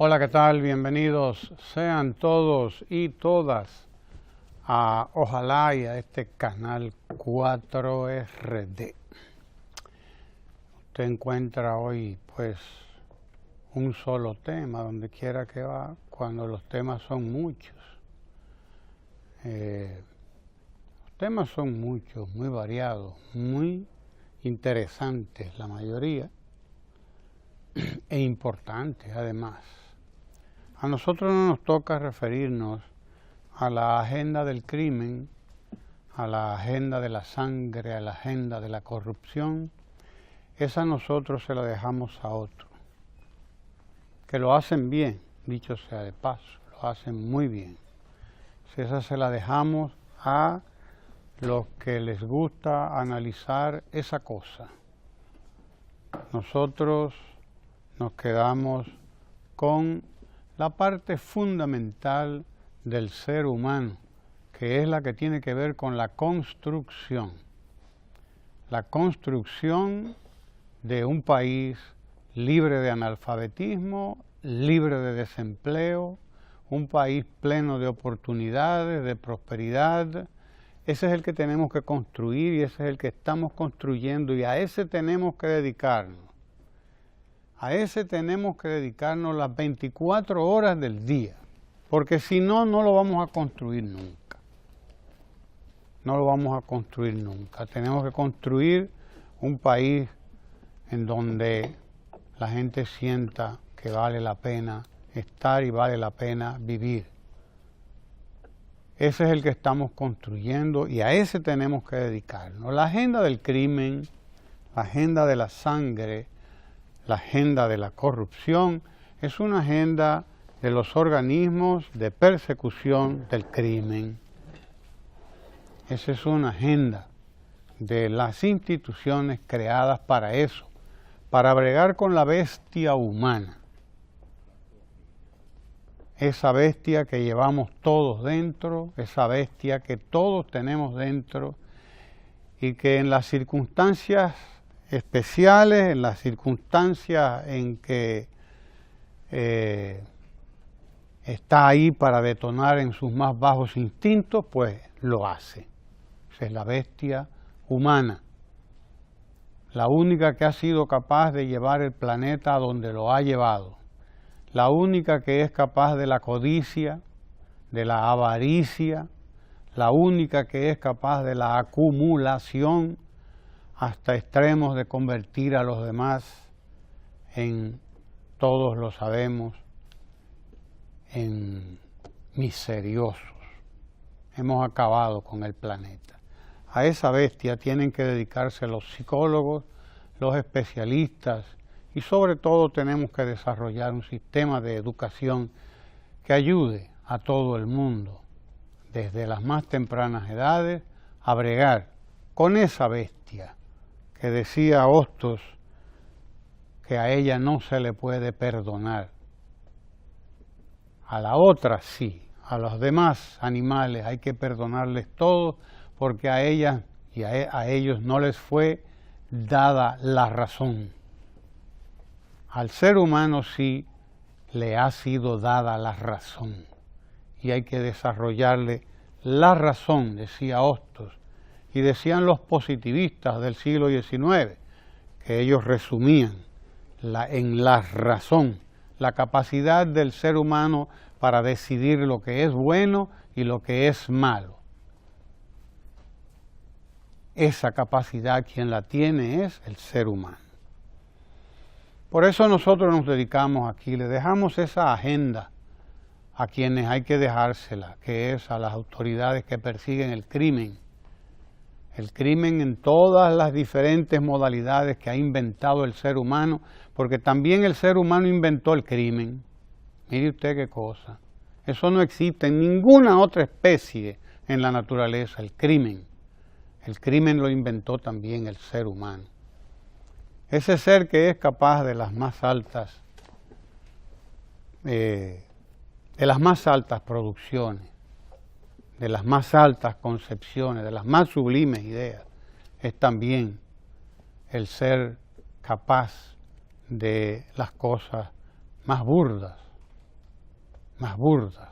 Hola, ¿qué tal? Bienvenidos sean todos y todas a Ojalá y a este canal 4RD. Usted encuentra hoy pues un solo tema donde quiera que va, cuando los temas son muchos. Los temas son muchos, muy variados, muy interesantes la mayoría e importantes además. A nosotros no nos toca referirnos a la agenda del crimen, a la agenda de la sangre, a la agenda de la corrupción. Esa nosotros se la dejamos a otros, que lo hacen bien, dicho sea de paso, lo hacen muy bien. Si esa se la dejamos a los que les gusta analizar esa cosa. Nosotros nos quedamos con la parte fundamental del ser humano, que es la que tiene que ver con la construcción. La construcción de un país libre de analfabetismo, libre de desempleo, un país pleno de oportunidades, de prosperidad. Ese es el que tenemos que construir y ese es el que estamos construyendo y a ese tenemos que dedicarnos. A ese tenemos que dedicarnos las 24 horas del día, porque si no, no lo vamos a construir nunca. No lo vamos a construir nunca. Tenemos que construir un país en donde la gente sienta que vale la pena estar y vale la pena vivir. Ese es el que estamos construyendo y a ese tenemos que dedicarnos. La agenda del crimen, la agenda de la sangre, la agenda de la corrupción, es una agenda de los organismos de persecución del crimen. Esa es una agenda de las instituciones creadas para eso, para bregar con la bestia humana. Esa bestia que llevamos todos dentro, esa bestia que todos tenemos dentro y que en las circunstancias especiales, en las circunstancias en que está ahí para detonar en sus más bajos instintos, pues lo hace. Esa es la bestia humana, la única que ha sido capaz de llevar el planeta a donde lo ha llevado, la única que es capaz de la codicia, de la avaricia, la única que es capaz de la acumulación, hasta extremos de convertir a los demás en, todos lo sabemos, en miseriosos. Hemos acabado con el planeta. A esa bestia tienen que dedicarse los psicólogos, los especialistas y sobre todo tenemos que desarrollar un sistema de educación que ayude a todo el mundo, desde las más tempranas edades, a bregar con esa bestia que decía Hostos que a ella no se le puede perdonar. A la otra sí, a los demás animales hay que perdonarles todo porque a ellas y a ellos no les fue dada la razón. Al ser humano sí le ha sido dada la razón y hay que desarrollarle la razón, decía Hostos. Y decían los positivistas del siglo XIX, que ellos resumían en la razón, la capacidad del ser humano para decidir lo que es bueno y lo que es malo. Esa capacidad quien la tiene es el ser humano. Por eso nosotros nos dedicamos aquí, le dejamos esa agenda a quienes hay que dejársela, que es a las autoridades que persiguen el crimen en todas las diferentes modalidades que ha inventado el ser humano, porque también el ser humano inventó el crimen. Mire usted qué cosa. Eso no existe en ninguna otra especie en la naturaleza, el crimen. El crimen lo inventó también el ser humano. Ese ser que es capaz de las más altas, producciones, de las más altas concepciones, de las más sublimes ideas, es también el ser capaz de las cosas más burdas, más burdas.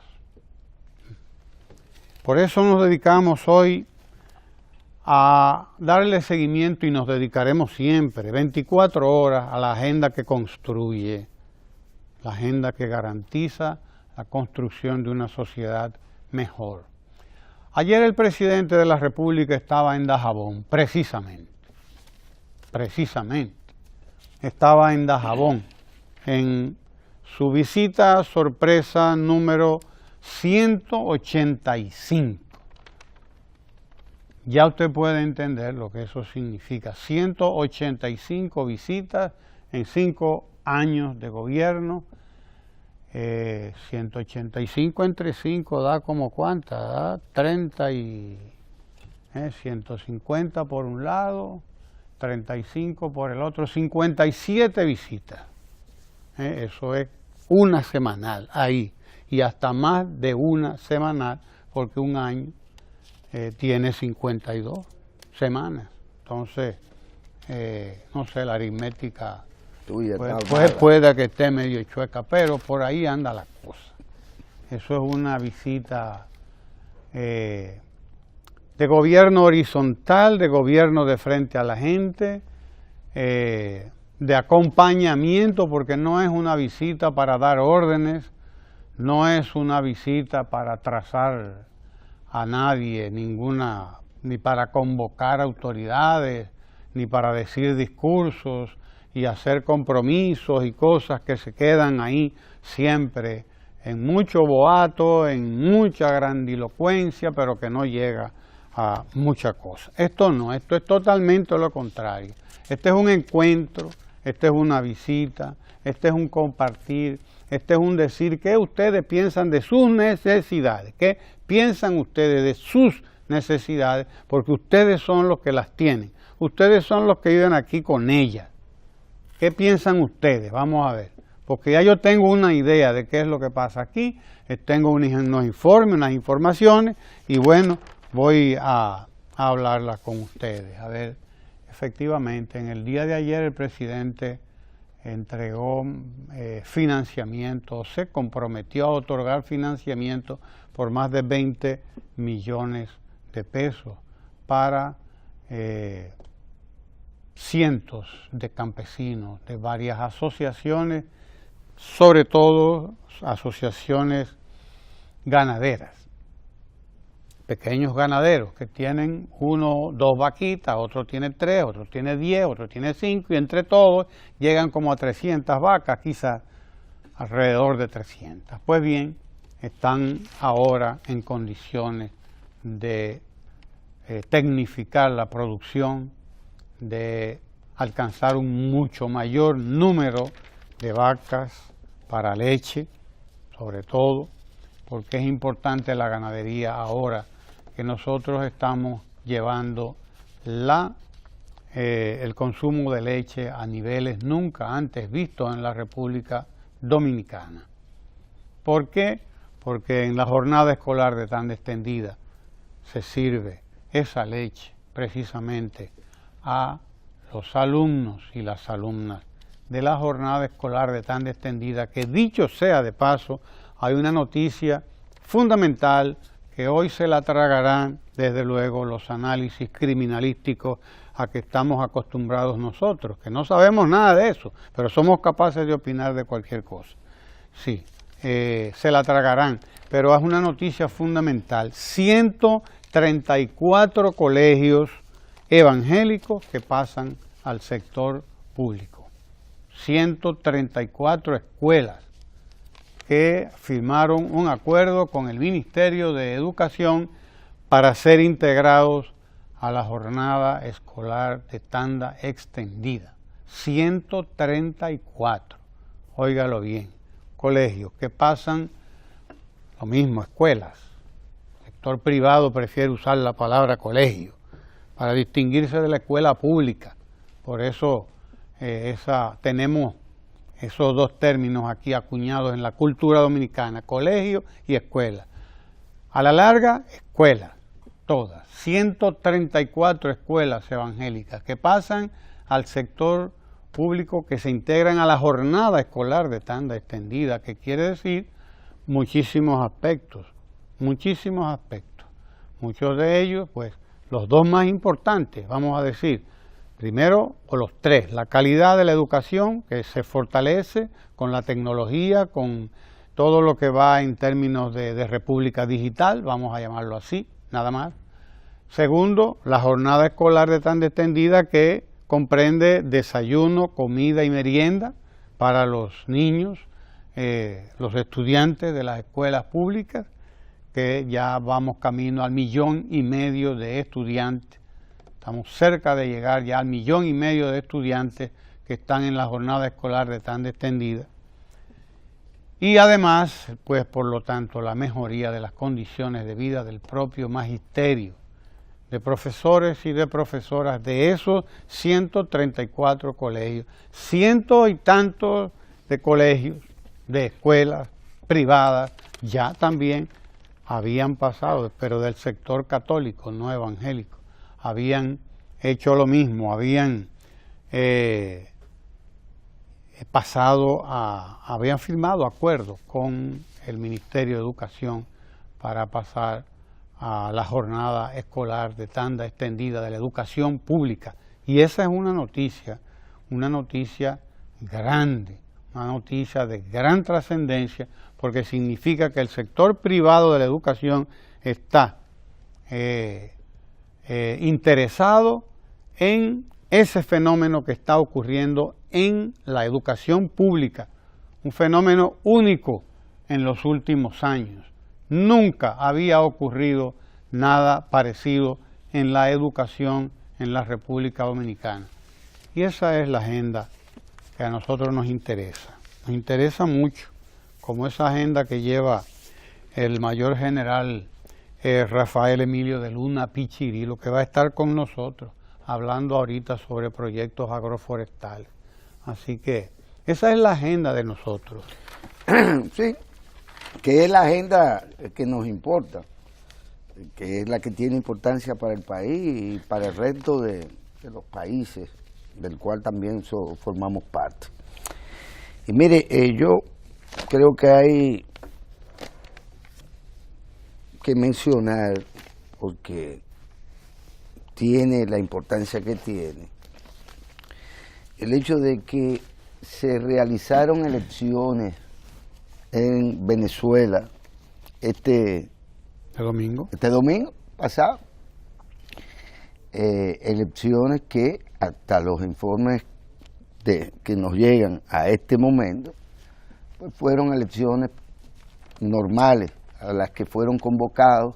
Por eso nos dedicamos hoy a darle seguimiento y nos dedicaremos siempre, 24 horas, a la agenda que construye, la agenda que garantiza la construcción de una sociedad mejor. Ayer el presidente de la República estaba en Dajabón, precisamente, estaba en Dajabón, en su visita sorpresa número 185. Ya usted puede entender lo que eso significa. 185 visitas en 5 años de gobierno. 185 entre 5 da como cuánta, da 30 y 150 por un lado, 35 por el otro, 57 visitas. Eso es una semanal ahí, y hasta más de una semanal, porque un año tiene 52 semanas. Entonces, no sé, la aritmética puede que esté medio chueca, pero por ahí anda la cosa. Eso es una visita de gobierno horizontal, de gobierno de frente a la gente, de acompañamiento, porque no es una visita para dar órdenes, no es una visita para trazar a nadie, ni para convocar autoridades, ni para decir discursos y hacer compromisos y cosas que se quedan ahí siempre en mucho boato, en mucha grandilocuencia, pero que no llega a mucha cosa. Esto no, esto es totalmente lo contrario. Este es un encuentro, este es una visita, este es un compartir, este es un decir qué ustedes piensan de sus necesidades, qué piensan ustedes de sus necesidades, porque ustedes son los que las tienen, ustedes son los que viven aquí con ellas. ¿Qué piensan ustedes? Vamos a ver, porque ya yo tengo una idea de qué es lo que pasa aquí, tengo unos informes, unas informaciones, y bueno, voy a hablarlas con ustedes. A ver, efectivamente, en el día de ayer el presidente entregó financiamiento, se comprometió a otorgar financiamiento por más de 20 millones de pesos para cientos de campesinos de varias asociaciones, sobre todo asociaciones ganaderas, pequeños ganaderos que tienen 1, 2 vaquitas, otro tiene 3, otro tiene 10, otro tiene 5, y entre todos llegan como a 300 vacas, quizás alrededor de 300. Pues bien, están ahora en condiciones de tecnificar la producción, de alcanzar un mucho mayor número de vacas para leche, sobre todo, porque es importante la ganadería ahora que nosotros estamos llevando el consumo de leche a niveles nunca antes vistos en la República Dominicana. ¿Por qué? Porque en la jornada escolar de tanda extendida se sirve esa leche precisamente a los alumnos y las alumnas de la jornada escolar de tanda extendida, que dicho sea de paso, hay una noticia fundamental que hoy se la tragarán desde luego los análisis criminalísticos a que estamos acostumbrados nosotros, que no sabemos nada de eso, pero somos capaces de opinar de cualquier cosa. Sí, se la tragarán, pero es una noticia fundamental. 134 colegios evangélicos que pasan al sector público. 134 escuelas que firmaron un acuerdo con el Ministerio de Educación para ser integrados a la jornada escolar de tanda extendida. 134, óigalo bien, colegios que pasan lo mismo, escuelas. El sector privado prefiere usar la palabra colegio para distinguirse de la escuela pública. Por eso tenemos esos dos términos aquí acuñados en la cultura dominicana, colegio y escuela. A la larga, escuelas, todas. 134 escuelas evangélicas que pasan al sector público, que se integran a la jornada escolar de tanda extendida, que quiere decir muchísimos aspectos, muchísimos aspectos. Muchos de ellos, pues, los dos más importantes, vamos a decir, primero, o los tres, la calidad de la educación, que se fortalece con la tecnología, con todo lo que va en términos de república digital, vamos a llamarlo así, nada más. Segundo, la jornada escolar de tanda extendida, que comprende desayuno, comida y merienda para los niños, los estudiantes de las escuelas públicas, que ya vamos camino al 1,5 millones de estudiantes. Estamos cerca de llegar ya al 1,5 millones de estudiantes que están en la jornada escolar de tanda extendida. Y además, pues por lo tanto, la mejoría de las condiciones de vida del propio magisterio, de profesores y de profesoras de esos 134 colegios, cientos y tantos de colegios, de escuelas privadas, ya también habían pasado, pero del sector católico, no evangélico, habían hecho lo mismo, habían habían firmado acuerdos con el Ministerio de Educación para pasar a la jornada escolar de tanda extendida de la educación pública. Y esa es una noticia grande, una noticia de gran trascendencia, porque significa que el sector privado de la educación está interesado en ese fenómeno que está ocurriendo en la educación pública, un fenómeno único en los últimos años. Nunca había ocurrido nada parecido en la educación en la República Dominicana. Y esa es la agenda que a nosotros nos interesa. Nos interesa mucho, como esa agenda que lleva el mayor general Rafael Emilio de Luna Pichirilo, que va a estar con nosotros hablando ahorita sobre proyectos agroforestales. Así que esa es la agenda de nosotros. Sí, que es la agenda que nos importa, que es la que tiene importancia para el país y para el resto de los países del cual también formamos parte. Y mire, yo creo que hay que mencionar, porque tiene la importancia que tiene, el hecho de que se realizaron elecciones en Venezuela este domingo pasado, elecciones que hasta los informes que nos llegan a este momento, pues fueron elecciones normales a las que fueron convocados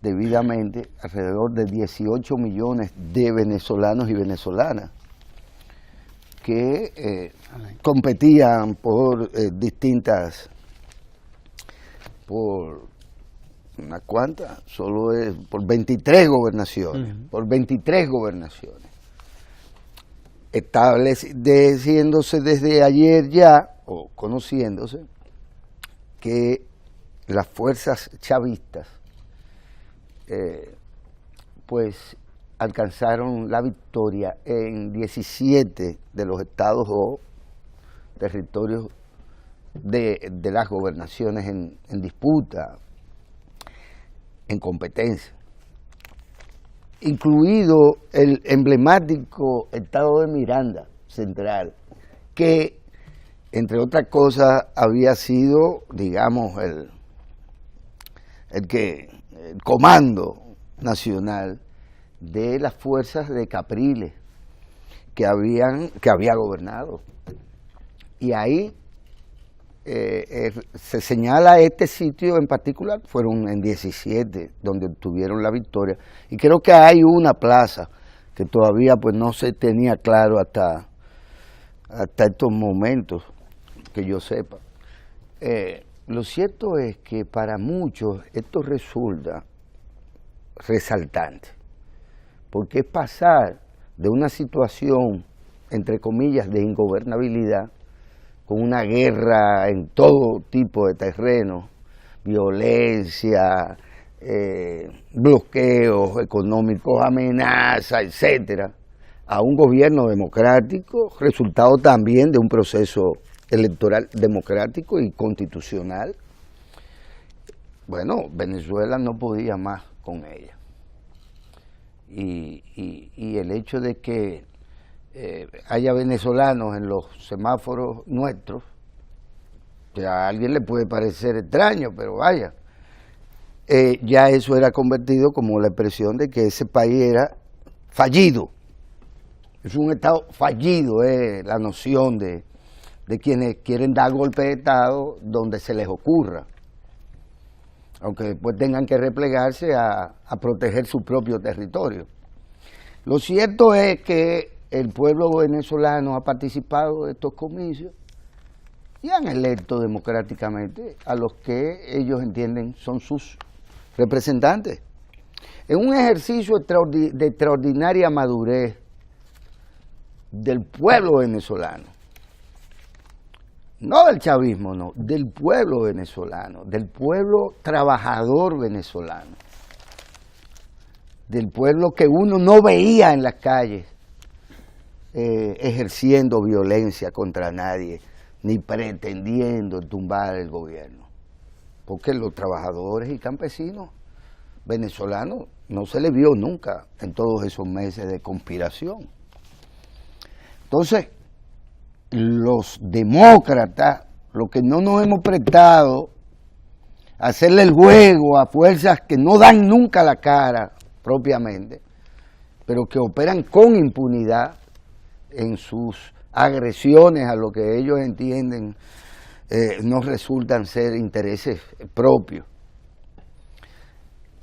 debidamente alrededor de 18 millones de venezolanos y venezolanas que competían por por unas cuantas, por 23 gobernaciones, por 23 gobernaciones, estableciéndose desde ayer ya, o conociéndose, que las fuerzas chavistas pues alcanzaron la victoria en 17 de los estados o territorios de las gobernaciones en disputa, en competencia, incluido el emblemático estado de Miranda Central, que entre otras cosas había sido, digamos, el comando nacional de las fuerzas de Capriles que había gobernado. Y ahí se señala este sitio en particular, fueron en 17 donde obtuvieron la victoria, y creo que hay una plaza que todavía pues no se tenía claro hasta estos momentos, que yo sepa. Lo cierto es que para muchos esto resulta resaltante, porque es pasar de una situación, entre comillas, de ingobernabilidad, con una guerra en todo tipo de terrenos, violencia, bloqueos económicos, amenazas, etcétera, a un gobierno democrático, resultado también de un proceso electoral democrático y constitucional, bueno, Venezuela no podía más con ella. Y el hecho de que haya venezolanos en los semáforos nuestros, que a alguien le puede parecer extraño, pero vaya, ya eso era convertido como la expresión de que ese país era fallido. Es un Estado fallido, la noción de quienes quieren dar golpe de Estado donde se les ocurra, aunque después tengan que replegarse a proteger su propio territorio. Lo cierto es que el pueblo venezolano ha participado de estos comicios y han electo democráticamente a los que ellos entienden son sus representantes. En un ejercicio de extraordinaria madurez del pueblo venezolano, no del chavismo, no, del pueblo venezolano, del pueblo trabajador venezolano, del pueblo que uno no veía en las calles ejerciendo violencia contra nadie, ni pretendiendo tumbar el gobierno, porque los trabajadores y campesinos venezolanos no se les vio nunca en todos esos meses de conspiración. Entonces, los demócratas, lo que no nos hemos prestado a hacerle el juego a fuerzas que no dan nunca la cara propiamente, pero que operan con impunidad en sus agresiones a lo que ellos entienden no resultan ser intereses propios.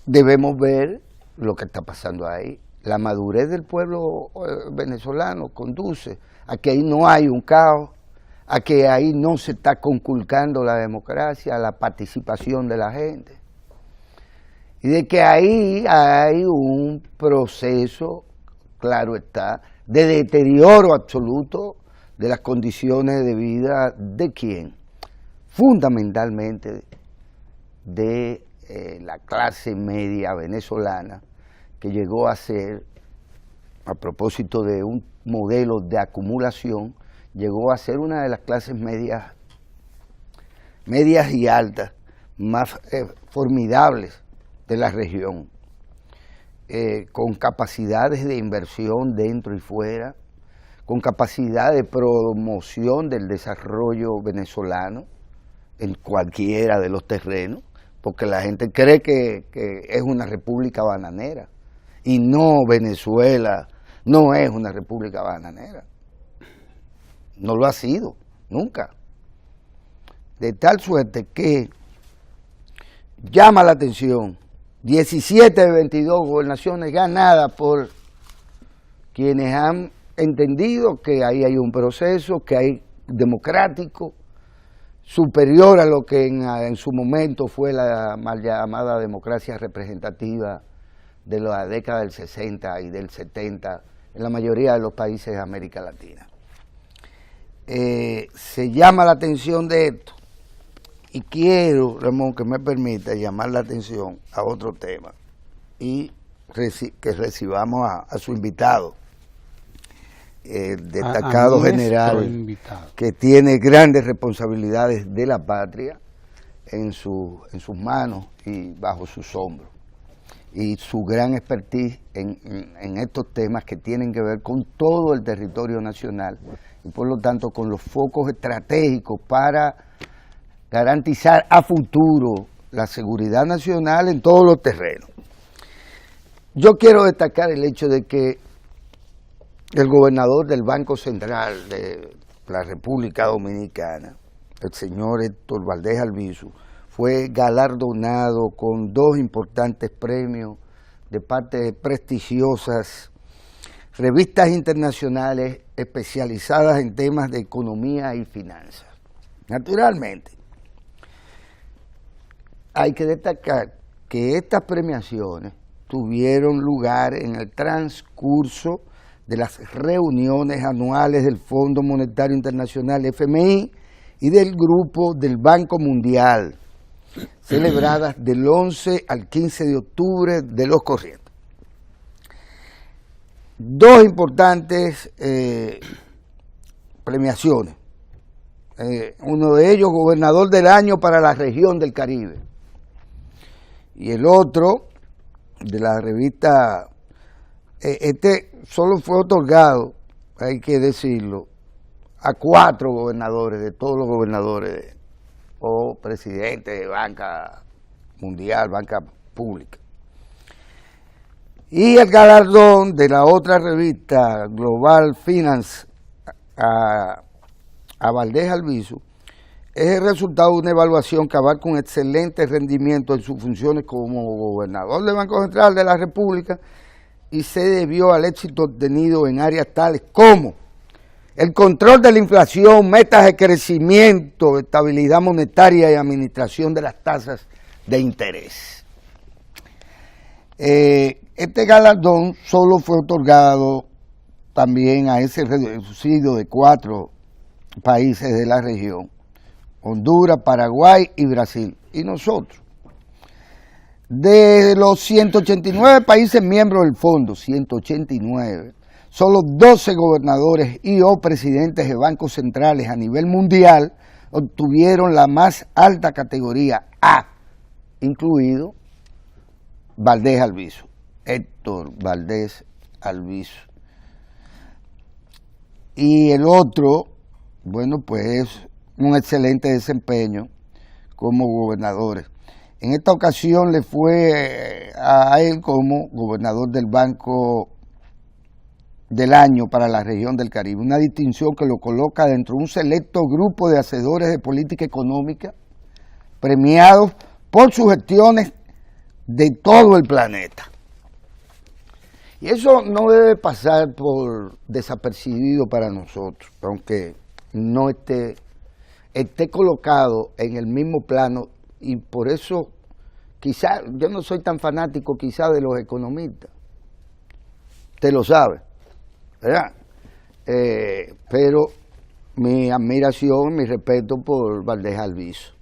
Debemos ver lo que está pasando ahí. La madurez del pueblo venezolano conduce a que ahí no hay un caos, a que ahí no se está conculcando la democracia, la participación de la gente, y de que ahí hay un proceso, claro está, de deterioro absoluto de las condiciones de vida de quién, fundamentalmente de la clase media venezolana, que llegó a ser, a propósito de un modelo de acumulación, llegó a ser una de las clases medias y altas más formidables de la región, con capacidades de inversión dentro y fuera, con capacidad de promoción del desarrollo venezolano en cualquiera de los terrenos, porque la gente cree que es una república bananera, y no, Venezuela no es una república bananera, no lo ha sido, nunca. De tal suerte que llama la atención, 17 de 22 gobernaciones ganadas por quienes han entendido que ahí hay un proceso, que hay democrático, superior a lo que en su momento fue la mal llamada democracia representativa de la década del 60 y del 70 en la mayoría de los países de América Latina. Se llama la atención de esto, y quiero, Ramón, que me permita llamar la atención a otro tema y que recibamos a su invitado, el destacado general invitado, que tiene grandes responsabilidades de la patria en sus manos y bajo sus hombros, y su gran expertise en estos temas que tienen que ver con todo el territorio nacional y por lo tanto con los focos estratégicos para garantizar a futuro la seguridad nacional en todos los terrenos. Yo quiero destacar el hecho de que el gobernador del Banco Central de la República Dominicana, el señor Héctor Valdés Albizu, fue galardonado con 2 importantes premios de parte de prestigiosas revistas internacionales especializadas en temas de economía y finanzas. Naturalmente, hay que destacar que estas premiaciones tuvieron lugar en el transcurso de las reuniones anuales del Fondo Monetario Internacional, FMI, y del Grupo del Banco Mundial, celebradas del 11 al 15 de octubre de los corrientes. 2 importantes premiaciones. Uno de ellos, gobernador del año para la región del Caribe. Y el otro, de la revista, este solo fue otorgado, hay que decirlo, a 4 gobernadores, de todos los gobernadores o presidentes de banca mundial, banca pública. Y el galardón de la otra revista, Global Finance, a Valdés Albizu, es el resultado de una evaluación que abarca un excelente rendimiento en sus funciones como gobernador del Banco Central de la República y se debió al éxito obtenido en áreas tales como el control de la inflación, metas de crecimiento, estabilidad monetaria y administración de las tasas de interés. Este galardón solo fue otorgado también a ese reducido de 4 países de la región: Honduras, Paraguay y Brasil, y nosotros. De los 189 países miembros del fondo, 189, solo 12 gobernadores y o presidentes de bancos centrales a nivel mundial obtuvieron la más alta categoría A, incluido Valdés Albizu, Héctor Valdés Albizu. Y el otro, bueno, pues es un excelente desempeño como gobernadores. En esta ocasión le fue a él como gobernador del Banco del Año para la región del Caribe, una distinción que lo coloca dentro de un selecto grupo de hacedores de política económica premiados por sus gestiones de todo el planeta. Y eso no debe pasar por desapercibido para nosotros, aunque no esté colocado en el mismo plano, y por eso quizá yo no soy tan fanático quizá de los economistas, usted lo sabe, ¿verdad? Pero mi admiración, mi respeto por Valdés Albizu,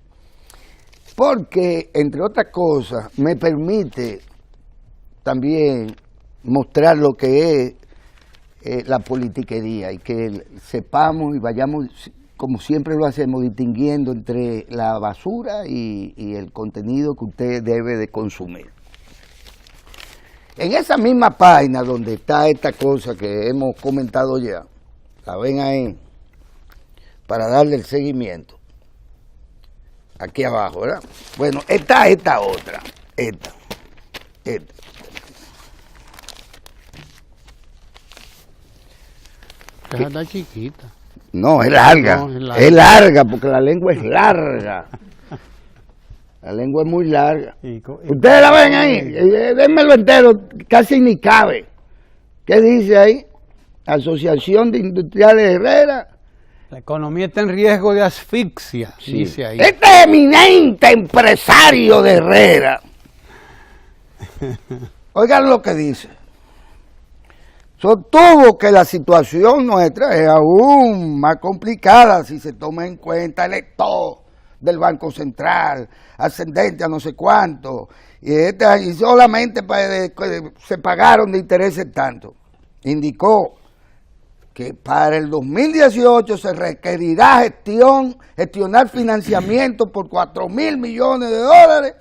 porque entre otras cosas me permite también mostrar lo que es la politiquería, y que sepamos y vayamos, como siempre lo hacemos, distinguiendo entre la basura y el contenido que usted debe de consumir. En esa misma página donde está esta cosa que hemos comentado ya, la ven ahí, para darle el seguimiento, aquí abajo, ¿verdad? Bueno, está esta otra, esta. Esa está chiquita. No, es larga. No, es larga, porque la lengua es larga. La lengua es muy larga. Ustedes la ven ahí, dénmelo entero, casi ni cabe. ¿Qué dice ahí? Asociación de Industriales de Herrera. La economía está en riesgo de asfixia, sí, dice ahí. Este eminente empresario de Herrera. Oigan lo que dice. Sostuvo que la situación nuestra es aún más complicada si se toma en cuenta el estado del Banco Central, ascendente a no sé cuánto, y solamente se pagaron de intereses tanto. Indicó que para el 2018 se requerirá gestionar financiamiento por 4.000 millones de dólares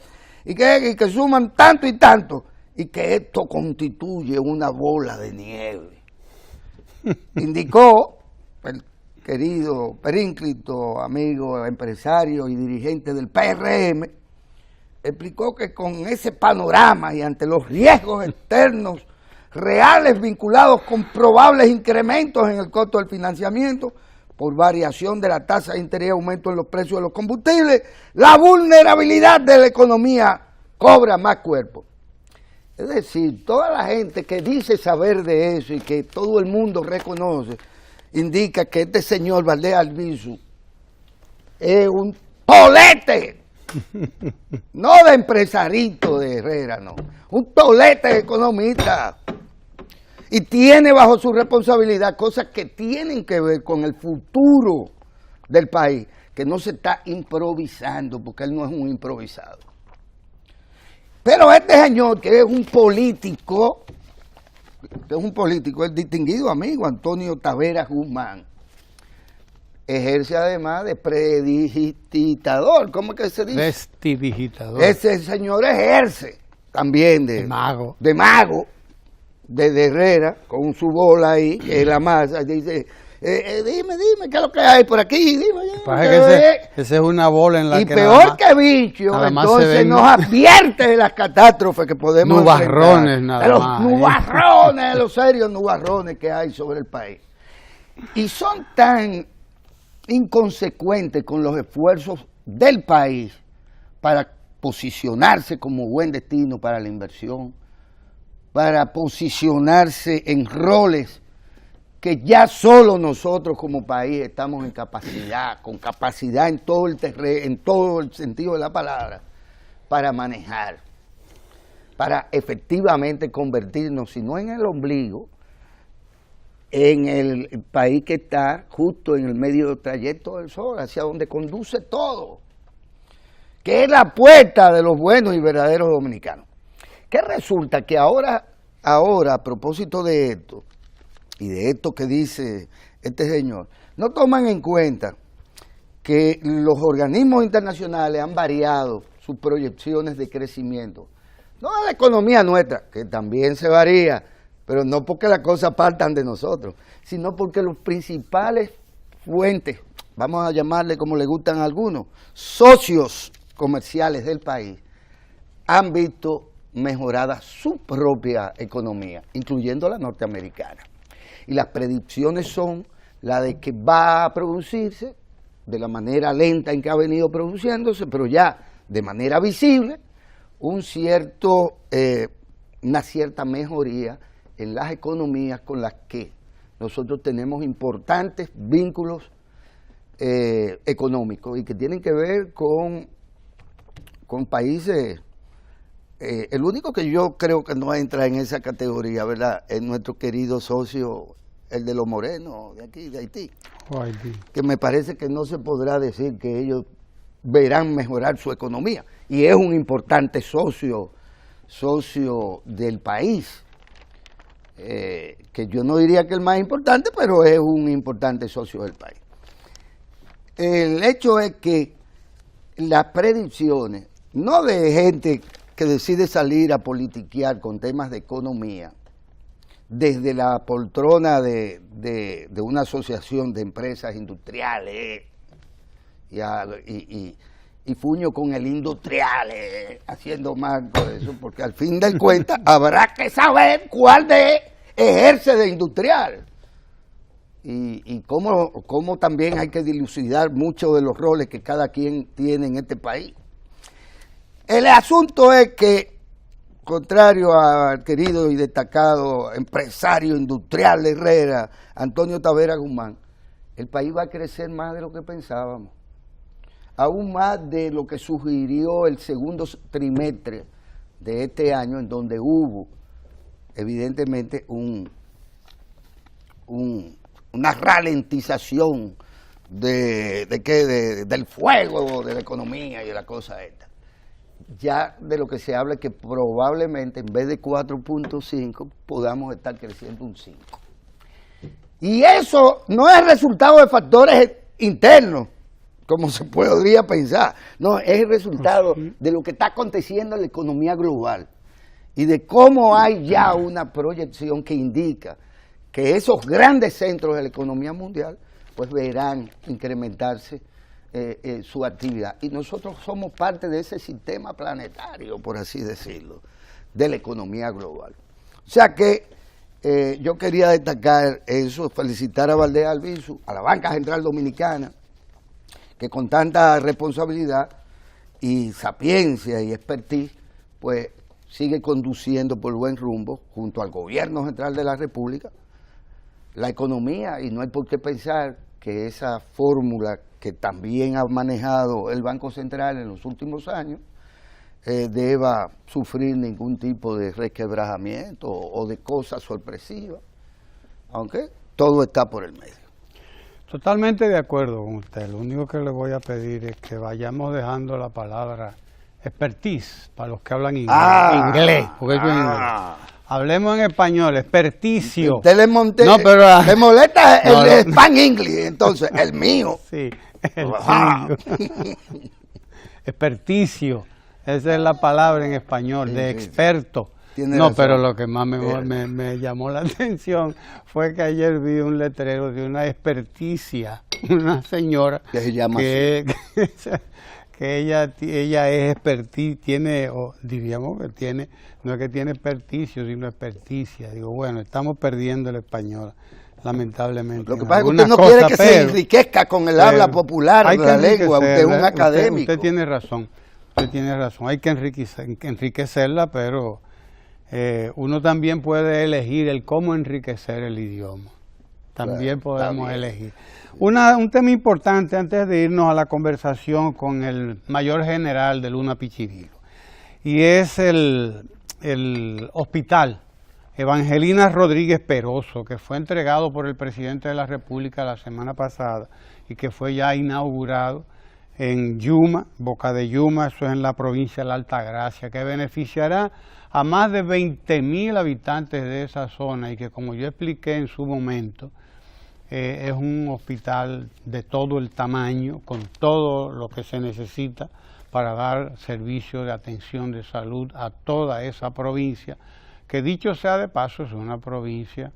y que suman tanto y tanto, y que esto constituye una bola de nieve. Indicó el querido Perínclito, amigo, empresario y dirigente del PRM, explicó que con ese panorama y ante los riesgos externos reales vinculados con probables incrementos en el costo del financiamiento por variación de la tasa de interés y aumento en los precios de los combustibles, la vulnerabilidad de la economía cobra más cuerpo. Es decir, toda la gente que dice saber de eso y que todo el mundo reconoce, indica que este señor Valdés Albizu es un tolete, no de empresarito de Herrera, no, un tolete economista, y tiene bajo su responsabilidad cosas que tienen que ver con el futuro del país, que no se está improvisando, porque él no es un improvisado. Pero este señor, que es un político, el distinguido amigo Antonio Taveras Guzmán, ejerce además de predigitador, ¿cómo es que se dice? Prestidigitador. Ese señor ejerce también de mago. De mago, de Herrera, con su bola ahí, en la masa, dice, dime, ¿qué es lo que hay por aquí? Dime. Esa es una bola en la y que peor que bicho, entonces nos advierte de las catástrofes que podemos nubarrones nada los más. Nubarrones, los serios nubarrones que hay sobre el país. Y son tan inconsecuentes con los esfuerzos del país para posicionarse como buen destino para la inversión, para posicionarse en roles que ya solo nosotros como país estamos en capacidad, con capacidad en todo el terreno, en todo el sentido de la palabra, para manejar, para efectivamente convertirnos, si no en el ombligo, en el país que está justo en el medio del trayecto del sol, hacia donde conduce todo, que es la puerta de los buenos y verdaderos dominicanos. Que resulta que ahora, a propósito de esto, y de esto que dice este señor, no toman en cuenta que los organismos internacionales han variado sus proyecciones de crecimiento. No a la economía nuestra, que también se varía, pero no porque las cosas partan de nosotros, sino porque los principales fuentes, vamos a llamarle como le gustan a algunos, socios comerciales del país, han visto mejorada su propia economía, incluyendo la norteamericana. Y las predicciones son la de que va a producirse de la manera lenta en que ha venido produciéndose, pero ya de manera visible, una cierta mejoría en las economías con las que nosotros tenemos importantes vínculos económicos y que tienen que ver con países. El único que yo creo que no entra en esa categoría, ¿verdad?, es nuestro querido socio, el de los morenos de aquí, de Haití. Que me parece que no se podrá decir que ellos verán mejorar su economía. Y es un importante socio del país. Que yo no diría que el más importante, pero es un importante socio del país. El hecho es que las predicciones, no de gente que decide salir a politiquear con temas de economía, desde la poltrona de una asociación de empresas industriales, y fuño con el industrial, haciendo marco de eso, porque al fin del cuenta habrá que saber cuál ejerce de industrial, y cómo también hay que dilucidar muchos de los roles que cada quien tiene en este país. El asunto es que, contrario al querido y destacado empresario industrial Herrera, Antonio Tavera Guzmán, el país va a crecer más de lo que pensábamos, aún más de lo que sugirió el segundo trimestre de este año, en donde hubo evidentemente una ralentización del fuego de la economía y de la cosa esta. Ya de lo que se habla es que probablemente en vez de 4.5 podamos estar creciendo un 5. Y eso no es resultado de factores internos, como se podría pensar. No, es el resultado de lo que está aconteciendo en la economía global y de cómo hay ya una proyección que indica que esos grandes centros de la economía mundial pues verán incrementarse su actividad. Y nosotros somos parte de ese sistema planetario, por así decirlo, de la economía global. O sea que yo quería destacar eso, felicitar a Valdés Albizu, a la Banca Central Dominicana, que con tanta responsabilidad y sapiencia y expertise, pues sigue conduciendo por buen rumbo, junto al Gobierno Central de la República, la economía, y no hay por qué pensar que esa fórmula que también ha manejado el Banco Central en los últimos años deba sufrir ningún tipo de resquebrajamiento o de cosas sorpresivas, aunque todo está por el medio. Totalmente de acuerdo con usted. Lo único que le voy a pedir es que vayamos dejando la palabra expertise para los que hablan inglés, porque eso es inglés. Hablemos en español, experticio. Usted le monté, no, pero, le molesta el Span English, entonces, el mío. Sí, el suyo. Experticio, esa es la palabra en español, de experto. No, razón. Pero lo que más me llamó la atención fue que ayer vi un letrero de una experticia, una señora que se llama que ella es experticia, tiene, o diríamos que tiene, no es que tiene experticio, sino experticia. Digo, bueno, estamos perdiendo el español, lamentablemente. Lo que pasa es que usted no quiere que se enriquezca con el habla popular de la lengua, usted es un académico. Usted tiene razón, hay que enriquecerla, pero uno también puede elegir el cómo enriquecer el idioma. También podemos elegir. Un tema importante antes de irnos a la conversación con el mayor general de Luna Pichirilo, y es el hospital Evangelina Rodríguez Peroso, que fue entregado por el presidente de la República la semana pasada y que fue ya inaugurado en Yuma, Boca de Yuma, eso es en la provincia de la Altagracia, que beneficiará a más de 20.000 habitantes de esa zona y que, como yo expliqué en su momento, es un hospital de todo el tamaño, con todo lo que se necesita para dar servicio de atención de salud a toda esa provincia, que dicho sea de paso es una provincia,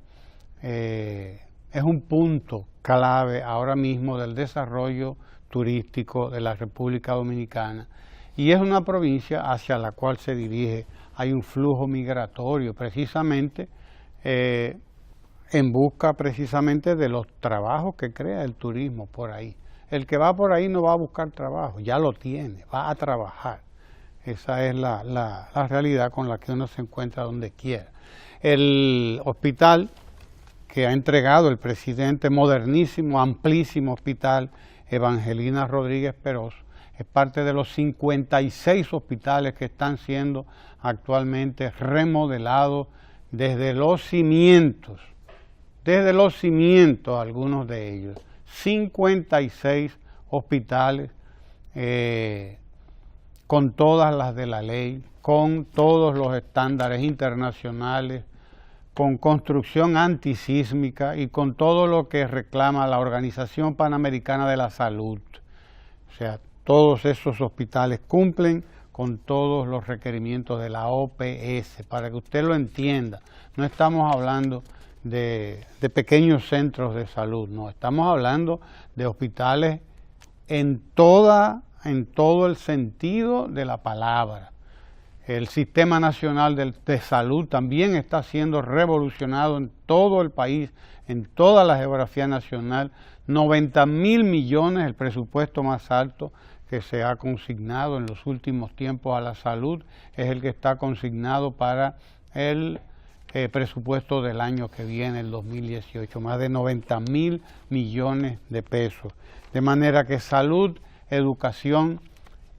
es un punto clave ahora mismo del desarrollo turístico de la República Dominicana, y es una provincia hacia la cual se dirige, hay un flujo migratorio precisamente en busca precisamente de los trabajos que crea el turismo por ahí. El que va por ahí no va a buscar trabajo, ya lo tiene, va a trabajar. Esa es la realidad con la que uno se encuentra donde quiera. El hospital que ha entregado el presidente, modernísimo, amplísimo hospital Evangelina Rodríguez Peroso, es parte de los 56 hospitales que están siendo actualmente remodelados desde los cimientos, algunos de ellos. 56 hospitales con todas las de la ley, con todos los estándares internacionales, con construcción antisísmica y con todo lo que reclama la Organización Panamericana de la Salud. O sea, todos esos hospitales cumplen con todos los requerimientos de la OPS, para que usted lo entienda. No estamos hablando de pequeños centros de salud, no, estamos hablando de hospitales en todo el sentido de la palabra. El Sistema Nacional de Salud también está siendo revolucionado en todo el país, en toda la geografía nacional. 90.000 millones, el presupuesto más alto que se ha consignado en los últimos tiempos a la salud, es el que está consignado para el presupuesto del año que viene, el 2018, más de 90.000 millones de pesos. De manera que salud, educación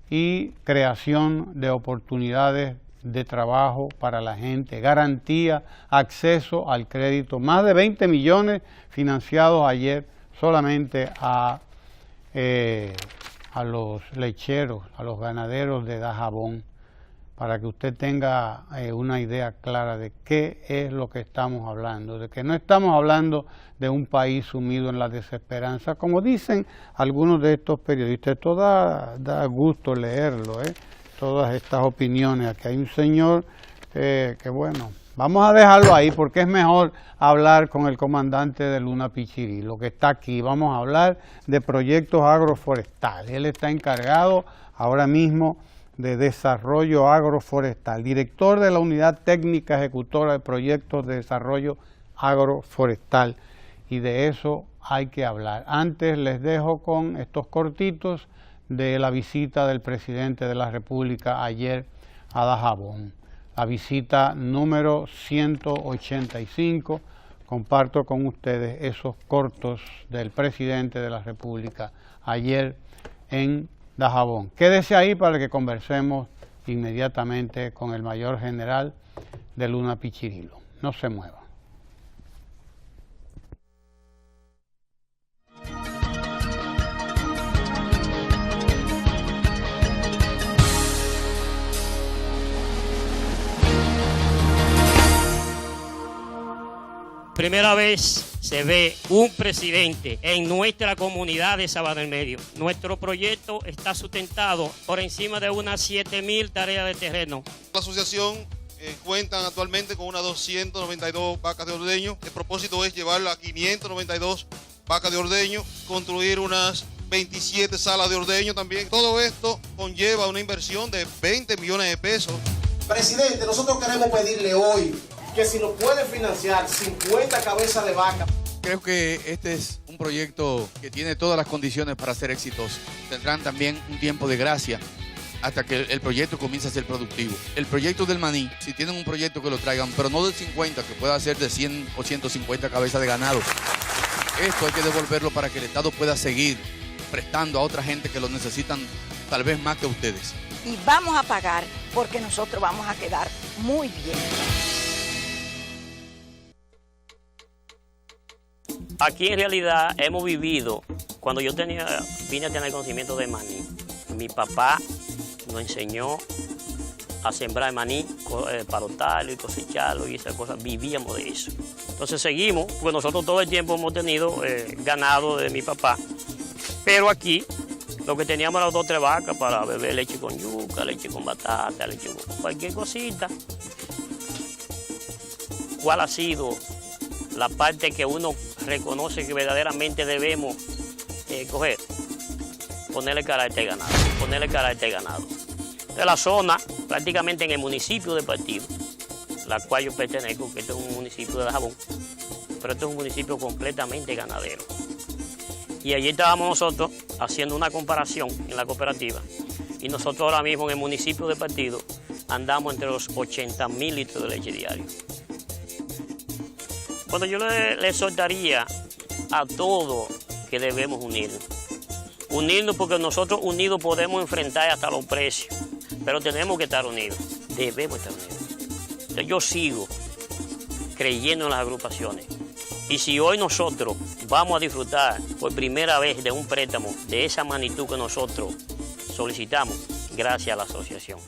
y creación de oportunidades de trabajo para la gente, garantía, acceso al crédito, más de 20 millones financiados ayer solamente a los lecheros, a los ganaderos de Dajabón, para que usted tenga una idea clara de qué es lo que estamos hablando, de que no estamos hablando de un país sumido en la desesperanza, como dicen algunos de estos periodistas. Esto da gusto leerlo, todas estas opiniones. Aquí hay un señor que bueno, vamos a dejarlo ahí porque es mejor hablar con el comandante de Luna Pichirilo, que está aquí. Vamos a hablar de proyectos agroforestales. Él está encargado ahora mismo de desarrollo agroforestal, director de la Unidad Técnica Ejecutora de Proyectos de Desarrollo Agroforestal, y de eso hay que hablar. Antes les dejo con estos cortitos de la visita del presidente de la República ayer a Dajabón, la visita número 185. Comparto con ustedes esos cortos del presidente de la República ayer en Dajabón. Quédese ahí para que conversemos inmediatamente con el mayor general de Luna Pichirilo. No se mueva. primera vez se ve un presidente en nuestra comunidad de Sabana del Medio. Nuestro proyecto está sustentado por encima de unas 7.000 tareas de terreno. La asociación cuentan actualmente con unas 292 vacas de ordeño. El propósito es llevarla a 592 vacas de ordeño, construir unas 27 salas de ordeño también. Todo esto conlleva una inversión de 20 millones de pesos. Presidente, nosotros queremos pedirle hoy que si nos puede financiar 50 cabezas de vaca. Creo que este es un proyecto que tiene todas las condiciones para ser exitoso. Tendrán también un tiempo de gracia hasta que el proyecto comience a ser productivo. El proyecto del maní, si tienen un proyecto que lo traigan, pero no de 50, que pueda ser de 100 o 150 cabezas de ganado. Esto hay que devolverlo para que el Estado pueda seguir prestando a otra gente que lo necesitan tal vez más que ustedes. Y vamos a pagar porque nosotros vamos a quedar muy bien. Aquí en realidad hemos vivido, cuando yo vine a tener conocimiento de maní, mi papá nos enseñó a sembrar maní, parotarlo y cosecharlo y esas cosas, vivíamos de eso. Entonces seguimos, pues nosotros todo el tiempo hemos tenido ganado de mi papá, pero aquí lo que teníamos eran 2 o 3 vacas para beber leche con yuca, leche con batata, leche con cualquier cosita. ¿Cuál ha sido la parte que uno reconoce que verdaderamente debemos coger? Ponerle cara a este ganado, ponerle cara a este ganado. De la zona, prácticamente en el municipio de Partido, la cual yo pertenezco, que este es un municipio de Dajabón, pero este es un municipio completamente ganadero. Y allí estábamos nosotros haciendo una comparación en la cooperativa, y nosotros ahora mismo en el municipio de Partido andamos entre los 80.000 litros de leche diario. Cuando yo le exhortaría a todos que debemos unirnos porque nosotros unidos podemos enfrentar hasta los precios, pero tenemos que estar unidos, debemos estar unidos. Entonces yo sigo creyendo en las agrupaciones, y si hoy nosotros vamos a disfrutar por primera vez de un préstamo de esa magnitud que nosotros solicitamos, gracias a la asociación.